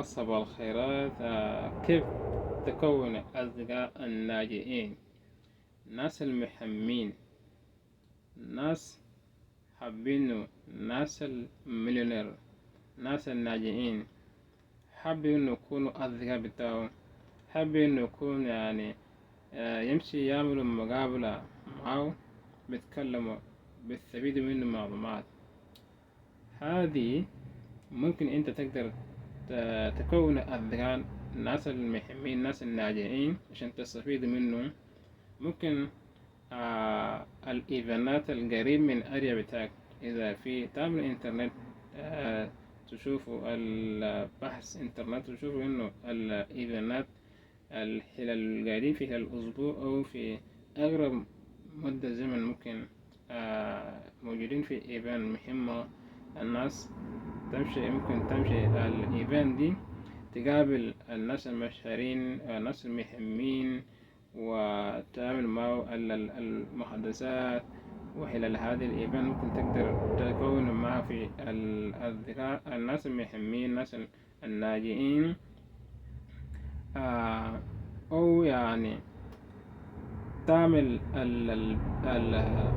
صباح الخيرات. كيف تكون أصدقاء الناجئين؟ ناس المحمين، ناس حابينه، ناس المليونير، ناس الناجئين حابين يكونوا أصدقاء بتاعه، حابين يكون يمشي يعملوا مقابلة معه، بيتكلموا، بيستفيدوا منه معلومات. هذه ممكن أنت تقدر تكون أصدقاء الناس المهمين، الناس الناجحين عشان تستفيد منهم. ممكن الإيفنتات القريب من أريا بتاعك، إذا في تعمل إنترنت، تشوفوا البحث إنترنت تشوفوا إنه الإيفنتات القاعدين في الأسبوع أو في أقرب مدة زمن ممكن موجودين في إيفنت مهمة. الناس ممكن تمشي الإيفنت دي، تقابل الناس المشهورين، الناس المهمين، وتعمل معه المحادثات. وخلال هذه الإيفنت ممكن تقدر تكون معه في الأصدقاء، الناس المهمين، الناس اللاجئين. أو تعمل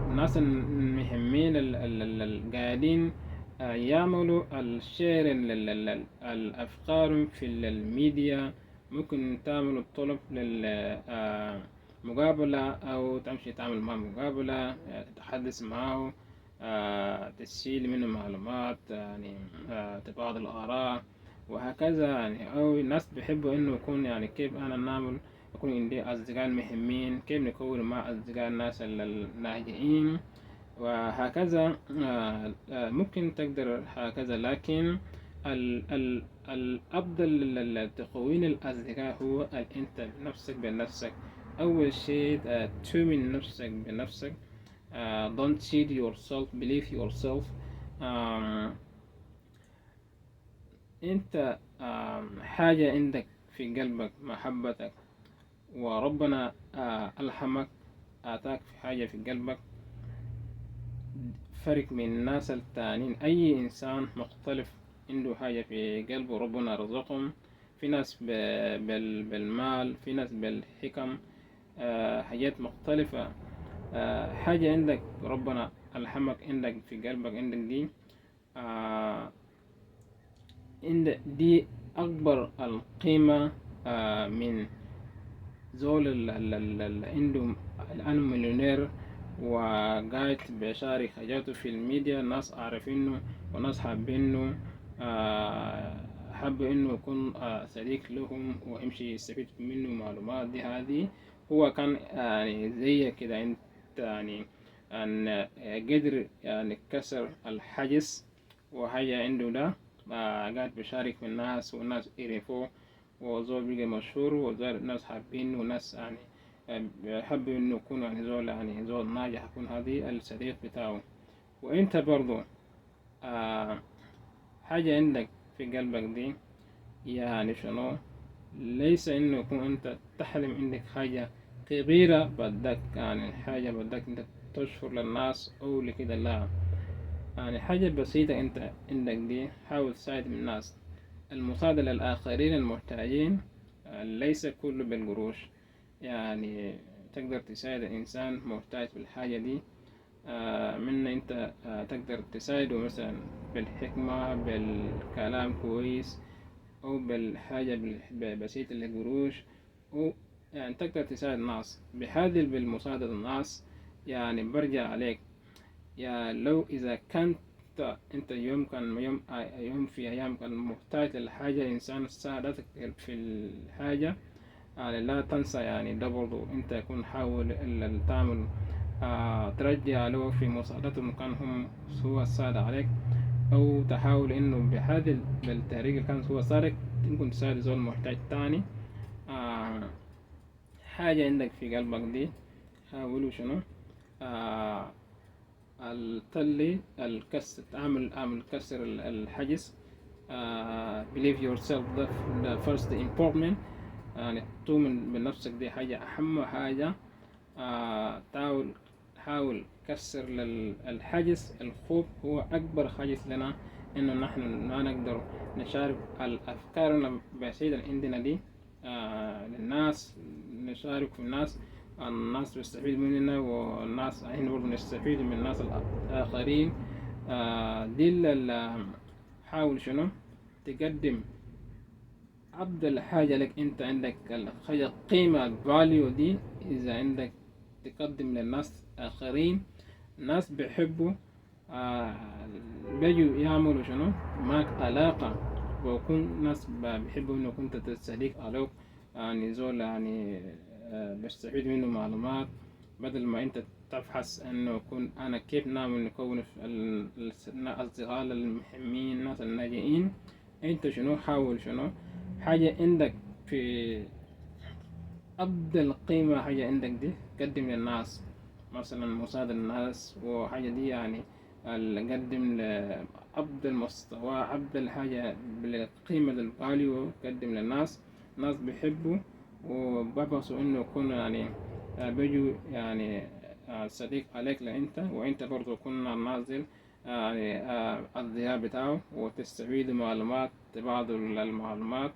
الناس المهمين القاعدين يعملوا الشير الأفكار في الميديا. ممكن تعملوا طلب للمقابلة، أو تمشي تعمل معه مقابلة، تتحدث معه، تسجيل منه معلومات، تبادل الآراء وهكذا. أو الناس بيحبوا إنه يكون كيف أنا نعمل يكون عندي أصدقاء مهمين، كيف نكون مع أصدقاء الناس اللاجئين وهكذا. ممكن تقدر هكذا، لكن الأفضل لتكوين الأصدقاء هو أنت نفسك بنفسك. أول شيء تؤمن نفسك بنفسك. don't cheat yourself, believe yourself. أنت حاجة عندك في قلبك، محبتك، وربنا ألهمك، آتاك في حاجة في قلبك، فرق من الناس التانيين. أي إنسان مختلف عنده حاجة في قلبه ربنا رزقهم. في ناس بالمال، في ناس بالحكم، حاجات مختلفة. حاجة عندك ربنا ألهمك عندك في قلبك، عندك دي، دي أكبر القيمة من زول اللي عنده الآن مليونير وقاعد بيشارك حاجاته في الميديا. ناس عارفينه وناس حابينه، حب إنه يكون صديق لهم ويمشي يستفيد منه معلومات. دي هذه هو كان زي كده. انت أن قدر كسر الحاجز وهي عنده ده، قاعد بيشارك في الناس والناس يعرفوه، وزول بقى مشهور، وزول ناس حابين، وناس بيحب إنه يكون زول ناجح، يكون هذه الصديق بتاعه. وإنت برضو حاجة عندك في قلبك دي، شنو، ليس إنه يكون أنت تحلم عندك حاجة كبيرة بدك، حاجة بدك أنت تشهر للناس أو لكده، لا. حاجة بسيطة أنت عندك دي، حاول تساعد من الناس. المساعدة للآخرين المحتاجين ليس كله بالقروش. تقدر تساعد إنسان محتاج في الحاجة دي، من أنت تقدر تساعده مثلا بالحكمة، بالكلام كويس، أو بالحاجة بسيطة للقروش، أو تقدر تساعد الناس بهذه بالمساعدة الناس. برجع عليك، لو إذا كنت أنت يوم كان يوم في أيام كان محتاج للحاجة، إنسان ساعدتك في الحاجة، لا تنسى. ده برضو أنت يكون حاول تعمل ترجع له في مساعدته كان هو ساعد عليك، أو تحاول إنه بهذه بالطريقة اللي كان هو ساعدك ممكن تساعد زول محتاج تاني. حاجة عندك في قلبك دي، حاولوا شنو التلي الكسر، اعمل كسر الحجز. believe yourself، the first important. تؤمن بنفسك، دي حاجة أهم حاجة. حاول كسر الحجز. الخوف هو أكبر حاجز لنا إنه نحن ما نقدر نشارك الأفكار البسيطة اللي عندنا دي للناس، نشارك في الناس بيستفيد مننا، والناس احنا برضه نستفيد من الناس الآخرين. دي اللي حاول شنو تقدم أفضل حاجة لك. أنت عندك الحاجة القيمة الفاليو دي، إذا عندك تقدم للناس آخرين، الناس بيحبوا آه بيجوا يعملوا شنو معك علاقة، ويكون ناس بيحبوا إنه كنت تستهديك عليك، يعني زول يعني بستفيد منه معلومات، بدل ما أنت تبحث إنه يكون أنا كيف نعمل نكون الأصدقاء المهمين الناس الناجحين. أنت شنو حاول شنو حاجة عندك في أفضل قيمة، حاجة عندك دي قدم للناس، مثلا مساعدة الناس وحاجة دي يعني قدم لأفضل مستوى، أفضل حاجة بالقيمة الفاليو قدم للناس. الناس بيحبوا وبحثوا إنه يكون يعني بيجوا يعني صديق عليك لأنت، وأنت برضو كنا نازل يعني الضياء بتاعه، وتستفيد معلومات، تبادل المعلومات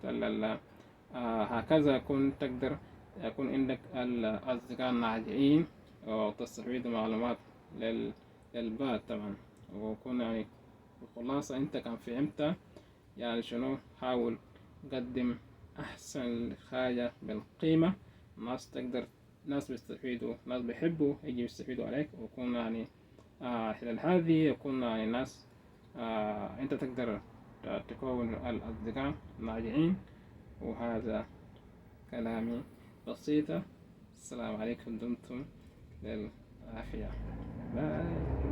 هكذا تقدر يكون عندك الأصدقاء الناجحين، وتستفيد معلومات للبعض طبعا. وكون يعني بخلاصة أنت كان فهمت يعني شنو، حاول قدم أحسن حاجة بالقيمة، ناس تقدر، ناس بيستفيدوا، ناس بيحبوا يجي يستفيدوا عليك، ويكون يعني خلال هذه يكون يعني ناس أنت تقدر تكون الأصدقاء الناجحين. وهذا كلامي بسيطة. السلام عليكم، دمتم بالعافية. باي.